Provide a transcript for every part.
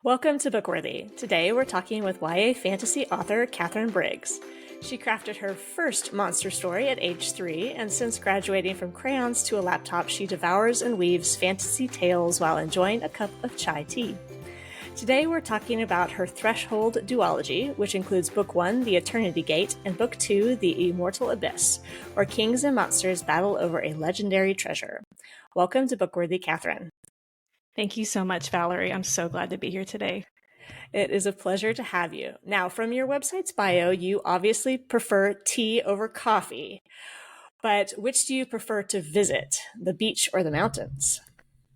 Welcome to BookWorthy. Today we're talking with YA fantasy author Katherine Briggs. She crafted her first monster story at age 3, and since graduating from crayons to a laptop, she devours and weaves fantasy tales while enjoying a cup of chai tea. Today we're talking about her Threshold duology, which includes Book 1, The Eternity Gate, and Book 2, The Immortal Abyss, where kings and monsters battle over a legendary treasure. Welcome to BookWorthy, Katherine. Thank you so much, Valerie. I'm so glad to be here today. It is a pleasure to have you. Now, from your website's bio, you obviously prefer tea over coffee. But which do you prefer to visit, the beach or the mountains?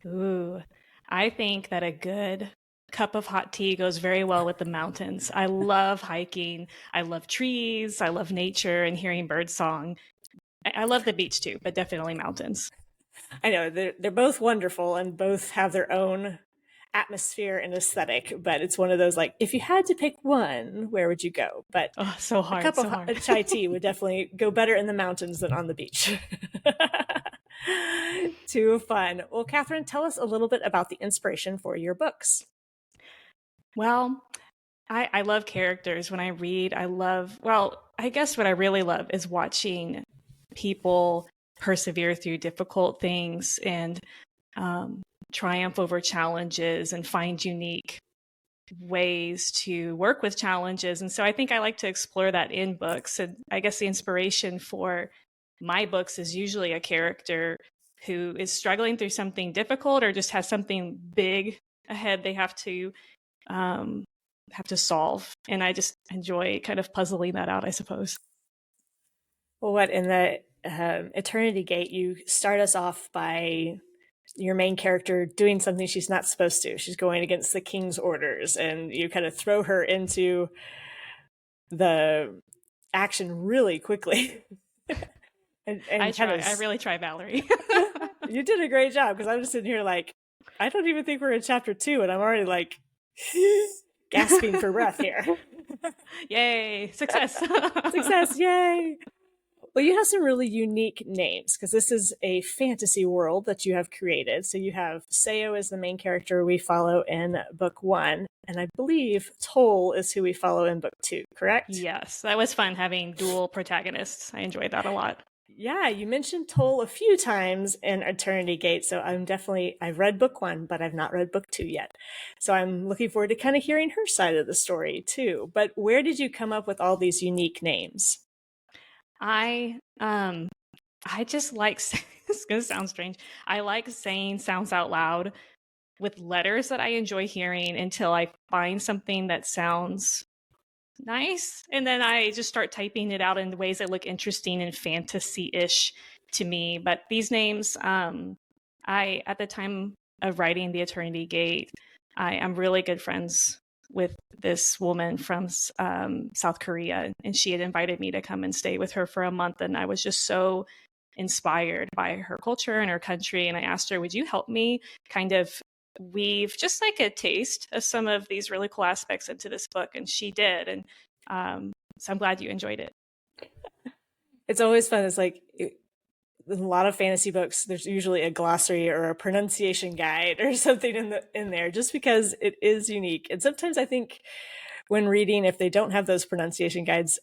Ooh, I think that a good cup of hot tea goes very well with the mountains. I love hiking. I love trees. I love nature and hearing birdsong. I love the beach too, but definitely mountains. I know they're both wonderful and both have their own atmosphere and aesthetic, but it's one of those like, if you had to pick one, where would you go? But Oh, so hard, a cup so of hard. chai tea would definitely go better in the mountains than on the beach. Too fun. Well, Katherine, tell us a little bit about the inspiration for your books. Well, I love characters. When I read, I guess what I really love is watching people persevere through difficult things and triumph over challenges and find unique ways to work with challenges. And so I think I like to explore that in books. And I guess the inspiration for my books is usually a character who is struggling through something difficult or just has something big ahead they have to solve. And I just enjoy kind of puzzling that out, I suppose. Well, what in the Eternity Gate, you start us off by your main character doing something she's not supposed to. She's going against the king's orders, and you kind of throw her into the action really quickly. and I really try, Valerie. You did a great job, because I'm just sitting here like, I don't even think we're in chapter 2, and I'm already like gasping for breath here. Yay, success. Success, yay. Well, you have some really unique names, because this is a fantasy world that you have created. So you have Seo as the main character we follow in book 1, and I believe Toll is who we follow in book 2, correct? Yes, that was fun having dual protagonists. I enjoyed that a lot. Yeah, you mentioned Toll a few times in Eternity Gate, so I've read book 1, but I've not read book 2 yet. So I'm looking forward to kind of hearing her side of the story too. But where did you come up with all these unique names? I just like it's gonna sound strange. I like saying sounds out loud with letters that I enjoy hearing until I find something that sounds nice, and then I just start typing it out in ways that look interesting and fantasy-ish to me. But these names, I at the time of writing The Eternity Gate, I'm really good friends with this woman from South Korea, and she had invited me to come and stay with her for a month, and I was just so inspired by her culture and her country. And I asked her, would you help me kind of weave just like a taste of some of these really cool aspects into this book? And she did. And so I'm glad you enjoyed it. It's always fun. It's like, in a lot of fantasy books, there's usually a glossary or a pronunciation guide or something in there, just because it is unique. And sometimes I think when reading, if they don't have those pronunciation guides,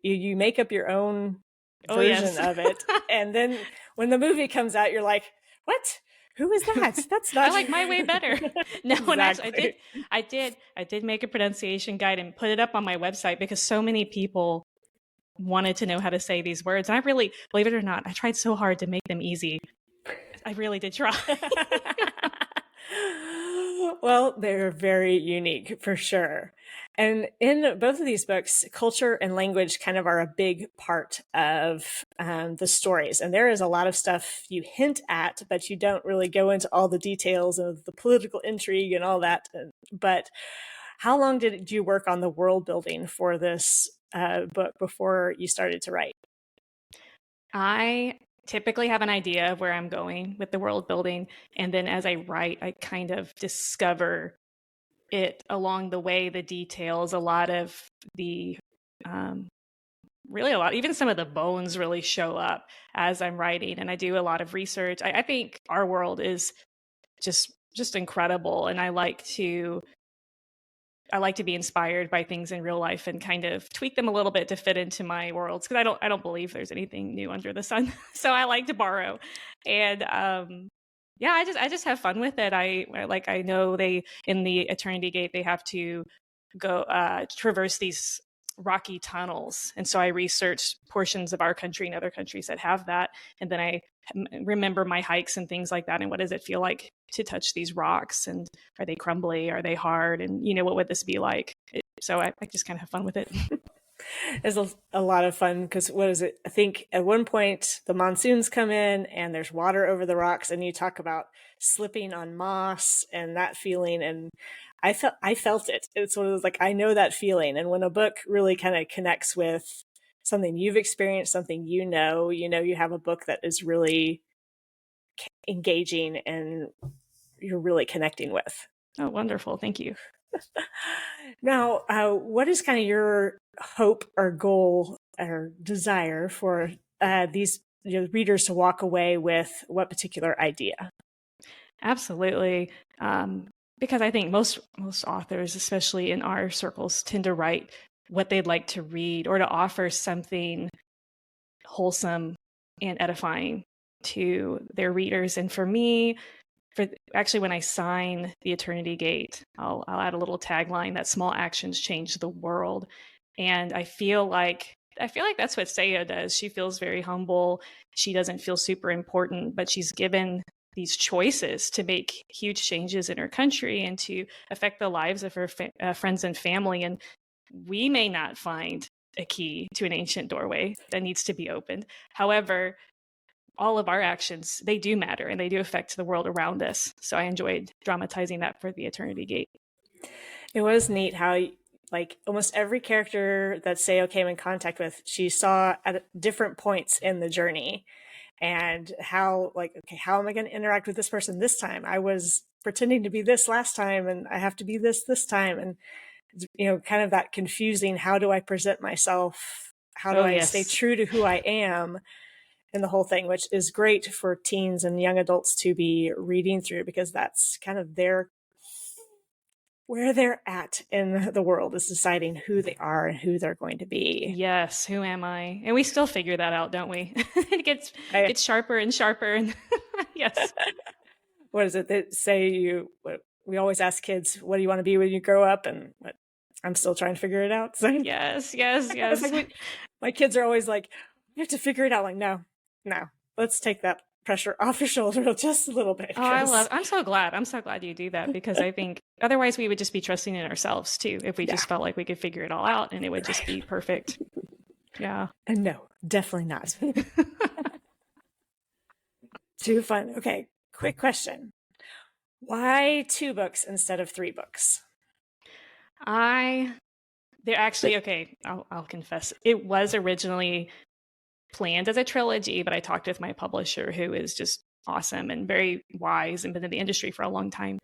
you make up your own version of it. And then when the movie comes out, you're like, what? Who is that? That's not. I like my way better. No, exactly. And actually, I did make a pronunciation guide and put it up on my website because so many people wanted to know how to say these words. And I really, believe it or not, I tried so hard to make them easy. I really did try. Well, they're very unique for sure. And in both of these books, culture and language kind of are a big part of the stories. And there is a lot of stuff you hint at, but you don't really go into all the details of the political intrigue and all that. But how long did you work on the world building for this book before you started to write? I typically have an idea of where I'm going with the world building. And then as I write, I kind of discover it along the way, the details, a lot of the, really a lot, even some of the bones really show up as I'm writing. And I do a lot of research. I think our world is just incredible. And I like to I like to be inspired by things in real life and kind of tweak them a little bit to fit into my worlds, because I don't believe there's anything new under the sun. So I like to borrow, and yeah, I just have fun with it. I know they, in the Eternity Gate, they have to go traverse these rocky tunnels, and so I researched portions of our country and other countries that have that, and then I remember my hikes and things like that, and what does it feel like to touch these rocks, and are they crumbly, are they hard, and what would this be like? So I just kind of have fun with it. It's a lot of fun because what is it? I think at one point the monsoons come in and there's water over the rocks, and you talk about slipping on moss and that feeling, and I felt it. It's one of those, like, I know that feeling. And when a book really kind of connects with something you've experienced, something you have a book that is really engaging and you're really connecting with. Oh, wonderful. Thank you. Now, what is kind of your hope or goal or desire for these readers to walk away with? What particular idea? Absolutely. Because I think most authors, especially in our circles, tend to write what they'd like to read or to offer something wholesome and edifying to their readers. And for me, when I sign The Eternity Gate, I'll add a little tagline that small actions change the world. And I feel like that's what Saya does. She feels very humble. She doesn't feel super important, but she's given these choices to make huge changes in her country and to affect the lives of her friends and family. And we may not find a key to an ancient doorway that needs to be opened. However, all of our actions, they do matter and they do affect the world around us. So I enjoyed dramatizing that for The Eternity Gate. It was neat how, like, almost every character that Sayo came in contact with, she saw at different points in the journey. And how, like, okay, how am I going to interact with this person this time? I was pretending to be this last time, and I have to be this time. And, kind of that confusing, how do I present myself? How do I stay true to who I am? And the whole thing, which is great for teens and young adults to be reading through, because that's kind of where they're at in the world, is deciding who they are and who they're going to be. Yes, who am I? And we still figure that out, don't we? It gets sharper and sharper. And yes. What is it that say we always ask kids, what do you want to be when you grow up? And I'm still trying to figure it out. So, yes. Like my kids are always like, you have to figure it out. Like, no, let's take that pressure off your shoulder just a little bit. Oh, I'm so glad you do that, because I think otherwise we would just be trusting in ourselves too, if we just felt like we could figure it all out and it would just be perfect. Yeah. And no, definitely not. Too fun. Okay, quick question. Why 2 books instead of 3 books? I'll confess, it was originally planned as a trilogy, but I talked with my publisher, who is just awesome and very wise and been in the industry for a long time.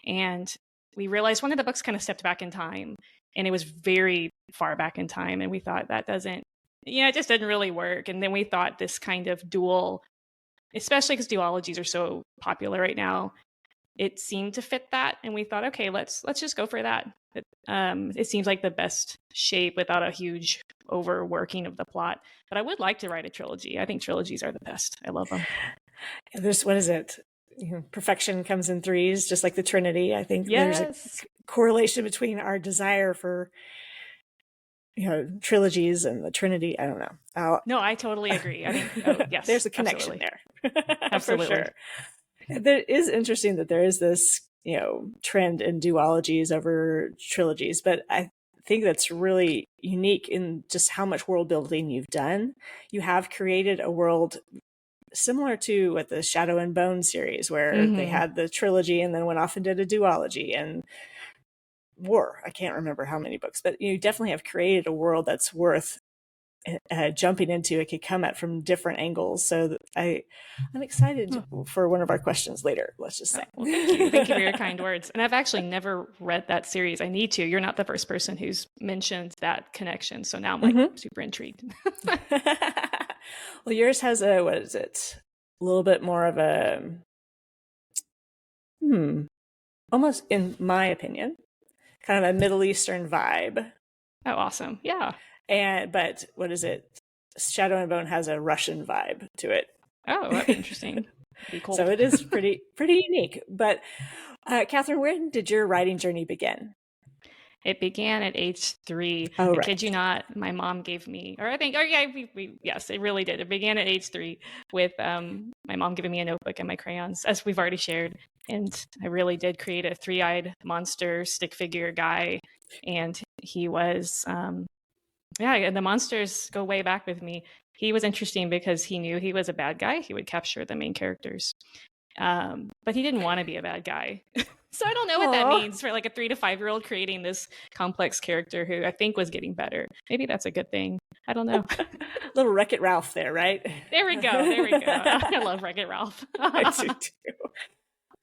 And we realized one of the books kind of stepped back in time, and it was very far back in time. And we thought that it just didn't really work. And then we thought this kind of dual, especially because duologies are so popular right now, it seemed to fit that. And we thought, okay, let's just go for that. It seems like the best shape without a huge overworking of the plot. But I would like to write a trilogy. I think trilogies are the best. I love them. There's, what is it? Perfection comes in 3s, just like the Trinity. I think there's a correlation between our desire for trilogies and the Trinity. I don't know. No, I totally agree. I think yes, there's a connection there. Absolutely. For sure. It is interesting that there is this trend in duologies over trilogies, but I think that's really unique in just how much world building you've done. You have created a world similar to what the Shadow and Bone series, where they had the trilogy and then went off and did a duology, and War. I can't remember how many books, but you definitely have created a world that's worth jumping into. It could come at from different angles. So I'm excited for one of our questions later, let's just say. Well, thank you. Thank you for your kind words. And I've actually never read that series. I need to. You're not the first person who's mentioned that connection. So now I'm super intrigued. Well, yours has a little bit more of a, almost, in my opinion, kind of a Middle Eastern vibe. Oh, awesome. Yeah. But what is it? Shadow and Bone has a Russian vibe to it. Oh, that'd be interesting. Be cool. So it is pretty unique. But Katherine, when did your writing journey begin? It began at age 3. Oh, I right. kid you not. My mom gave me, or I think, oh yeah, yes, it really did. It began at age 3 with my mom giving me a notebook and my crayons, as we've already shared. And I really did create a 3-eyed monster stick figure guy. And he was, yeah, the monsters go way back with me. He was interesting because he knew he was a bad guy. He would capture the main characters. But he didn't want to be a bad guy. So I don't know what that means for like a 3 to 5-year-old creating this complex character who I think was getting better. Maybe that's a good thing. I don't know. Little Wreck-It Ralph there, right? There we go. I love Wreck-It Ralph. I do too.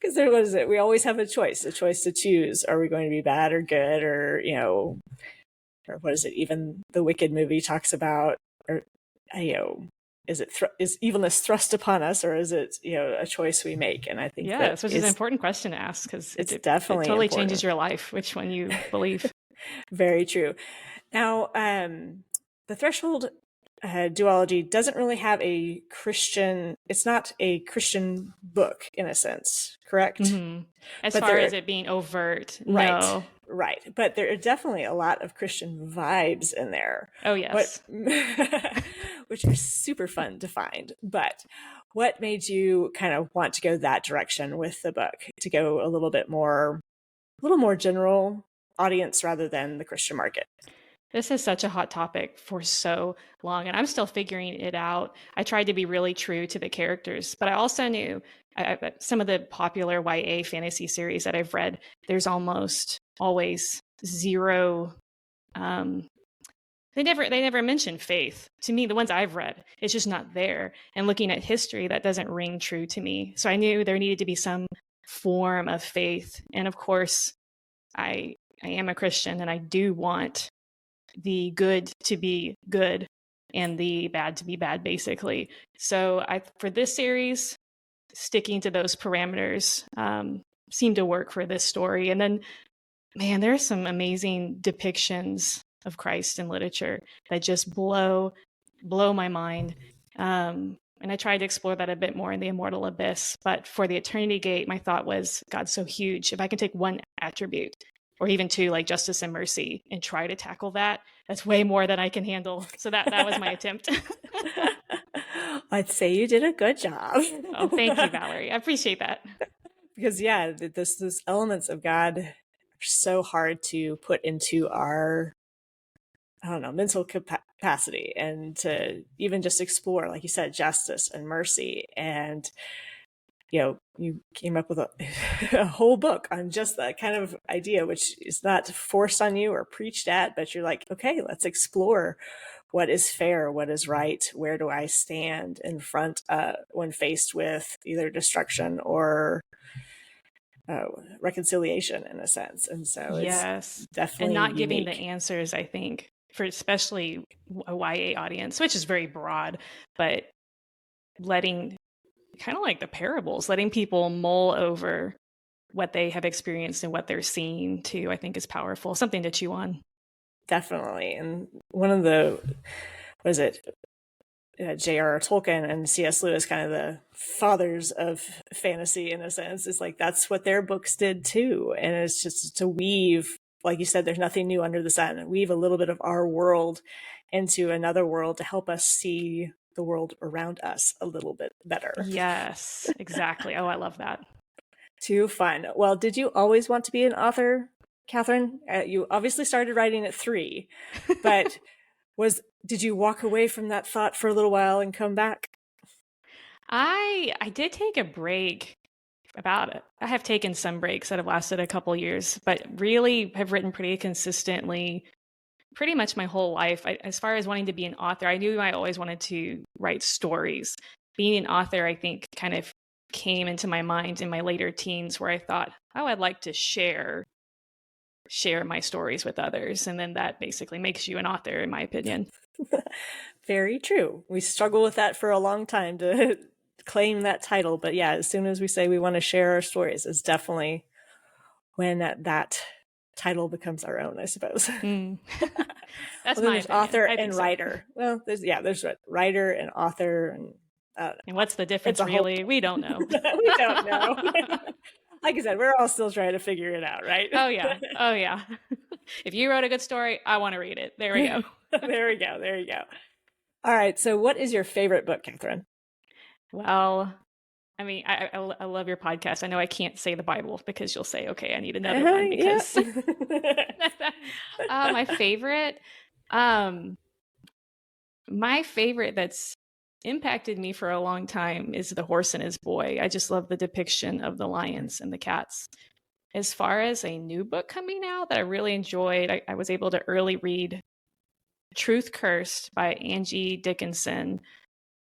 Because what is it? We always have a choice to choose. Are we going to be bad or good, or or what is it? Even the Wicked movie talks about, or is evilness thrust upon us, or is it a choice we make? And I think yes, which is an important question to ask, because it definitely totally changes your life, which one you believe. Very true. Now, the Threshold duology doesn't really have a Christian. It's not a Christian book in a sense, correct? Mm-hmm. As far as it being overt, right? No. Right, but there are definitely a lot of Christian vibes in there. Oh, yes. Which are super fun to find. But what made you kind of want to go that direction with the book, to go a little more general audience rather than the Christian market? This is such a hot topic for so long, and I'm still figuring it out. I tried to be really true to the characters, but I also knew some of the popular YA fantasy series that I've read, there's almost always zero. They never mention faith. To me, the ones I've read, it's just not there. And looking at history, that doesn't ring true to me. So I knew there needed to be some form of faith. And of course, I am a Christian, and I do want the good to be good and the bad to be bad, basically. So for this series, sticking to those parameters seemed to work for this story. And then, man, there are some amazing depictions of Christ in literature that just blow my mind. And I tried to explore that a bit more in the Immortal Abyss. But for the Eternity Gate, my thought was, God's so huge. If I can take one attribute, or even 2, like justice and mercy, and try to tackle that's way more than I can handle. So that was my attempt. I'd say you did a good job. Oh, thank you, Valerie. I appreciate that. Because those elements of God are so hard to put into our, mental capacity, and to even just explore, like you said, justice and mercy. And you came up with a whole book on just that kind of idea, which is not forced on you or preached at, but you're like, okay, let's explore what is fair, what is right, where do I stand in front when faced with either destruction or reconciliation, in a sense. And so yes, it's definitely and not unique. Giving the answers, I think, for especially a YA audience, which is very broad, but letting, kind of like the parables, letting people mull over what they have experienced and what they're seeing too, I think is powerful, something to chew on. Definitely. And one of the, J.R.R. Tolkien and C.S. Lewis, kind of the fathers of fantasy in a sense, is like, that's what their books did too. And it's just to weave, like you said, there's nothing new under the sun, weave a little bit of our world into another world to help us see the world around us a little bit better. Yes, exactly. Oh, I love that. Too fun. Well, did you always want to be an author, Katherine? You obviously started writing at 3, but did you walk away from that thought for a little while and come back? I did take a break about it. I have taken some breaks that have lasted a couple years, but really have written pretty consistently pretty much my whole life. As far as wanting to be an author, I knew I always wanted to write stories. Being an author, I think, kind of came into my mind in my later teens, where I thought, oh, I'd like to share my stories with others. And then that basically makes you an author, in my opinion. Very true. We struggle with that for a long time to claim that title. But yeah, as soon as we say we want to share our stories, is definitely when that title becomes our own, I suppose. Mm. That's Well, my there's opinion. author I think and so. writer. Well, there's writer and author, and And what's the difference, it's a whole. really? We don't know. We don't know. Like I said, we're all still trying to figure it out, right? Oh, yeah. Oh, yeah. If you wrote a good story, I want to read it. There we go. There we go. There you go. All right. So, what is your favorite book, Katherine? Well, I mean, I love your podcast. I know I can't say the Bible because you'll say, okay, I need another one because my favorite, my favorite that's impacted me for a long time is The Horse and His Boy. I just love the depiction of the lions and the cats. As far as a new book coming out that I really enjoyed, I was able to early read Truth Cursed by Angie Dickinson,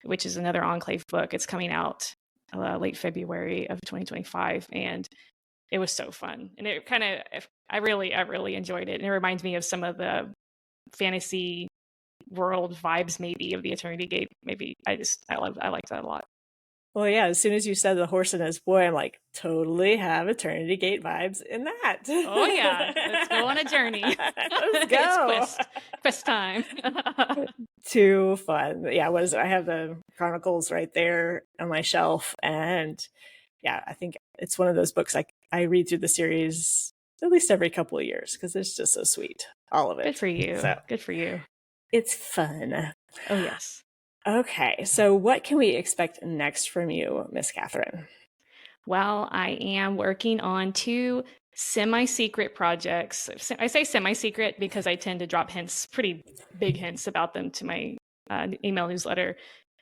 which is another Enclave book. It's coming out late February of 2025, and it was so fun. And it kind of, I really enjoyed it. And it reminds me of some of the fantasy world vibes, maybe, of the Eternity Gate. Maybe I like that a lot. Well, yeah, as soon as you said The Horse and His Boy, I'm like, totally have Eternity Gate vibes in that. Oh, yeah. Let's go on a journey. Let's go. It's quest time. Too fun. Yeah, I have the Chronicles right there on my shelf. And yeah, I think it's one of those books I read through the series at least every couple of years because it's just so sweet. All of it. Good for you. So, good for you. It's fun. Oh, yes. Okay, so what can we expect next from you, Miss Katherine? Well, I am working on 2 semi-secret projects. I say semi-secret because I tend to drop hints, pretty big hints about them to my email newsletter.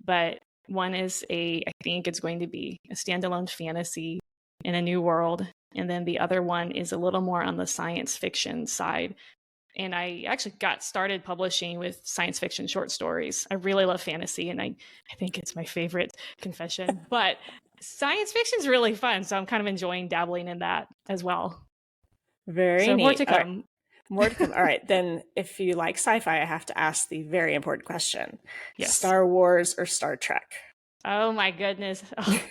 But one is I think it's going to be a standalone fantasy in a new world. And then the other one is a little more on the science fiction side. And I actually got started publishing with science fiction short stories. I really love fantasy, and I think it's my favorite confession. But science fiction is really fun, so I'm kind of enjoying dabbling in that as well. Very neat. More to come. More to come. All right, then if you like sci-fi, I have to ask the very important question. Yes. Star Wars or Star Trek? Oh my goodness. Oh,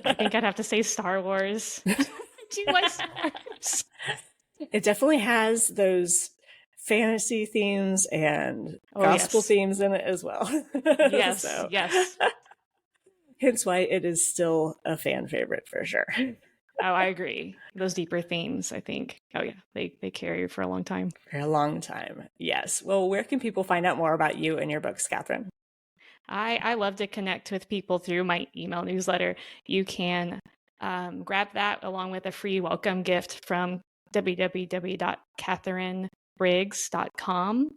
I think I'd have to say Star Wars. Do you like Star Wars? It definitely has those fantasy themes and gospel themes in it as well. Yes, yes. Hence why it is still a fan favorite for sure. Oh, I agree. Those deeper themes, I think. Oh yeah, they carry for a long time. For a long time, yes. Well, where can people find out more about you and your books, Katherine? I love to connect with people through my email newsletter. You can grab that along with a free welcome gift from www.katherinebriggs.com.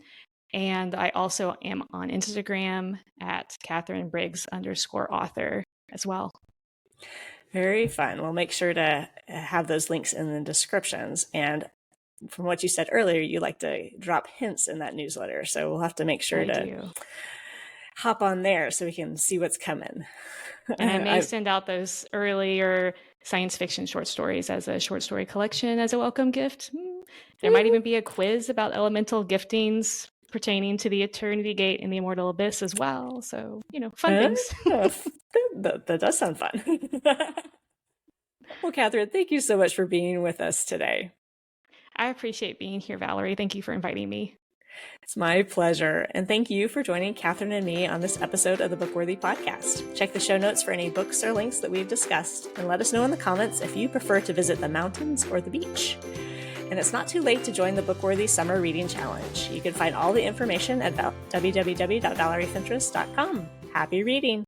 And I also am on Instagram at @KatherineBriggs_author as well. Very fun. We'll make sure to have those links in the descriptions. And from what you said earlier, you like to drop hints in that newsletter. So we'll have to make sure to hop on there so we can see what's coming. And I may send out those earlier science fiction short stories as a short story collection as a welcome gift. There might even be a quiz about elemental giftings pertaining to the Eternity Gate and the Immortal Abyss as well. So, fun things. That does sound fun. Well, Katherine, thank you so much for being with us today. I appreciate being here, Valerie. Thank you for inviting me. It's my pleasure. And thank you for joining Katherine and me on this episode of the BookWorthy podcast. Check the show notes for any books or links that we've discussed, and let us know in the comments if you prefer to visit the mountains or the beach. And it's not too late to join the BookWorthy Summer Reading Challenge. You can find all the information at www.valeriefentress.com. Happy reading!